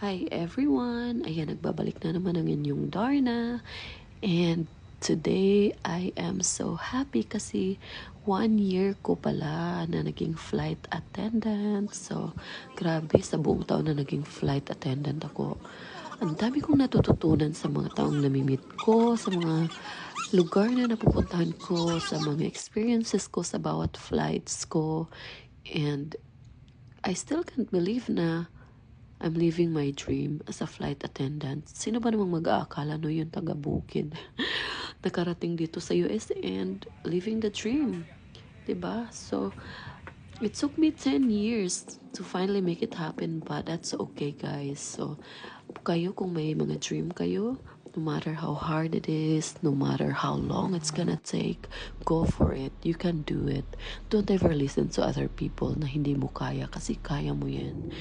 Hi everyone! Ayan, nagbabalik na naman ang inyong Darna. And today, I am so happy kasi 1 year ko pala na naging flight attendant. So, grabe, sa buong taon na naging flight attendant ako. Ang dami kong natututunan sa mga taong namimit ko, sa mga lugar na napupuntahan ko, sa mga experiences ko sa bawat flights ko. And I still can't believe na I'm living my dream as a flight attendant. Sino ba namang mag-aakala no yung taga-bukid? Nakarating dito sa US and living the dream. 'Di ba? So, it took me 10 years to finally make it happen, but that's okay, guys. So, kayo kung may mga dream kayo, no matter how hard it is, no matter how long it's gonna take, go for it. You can do it. Don't ever listen to other people na hindi mo kaya kasi kaya mo yan.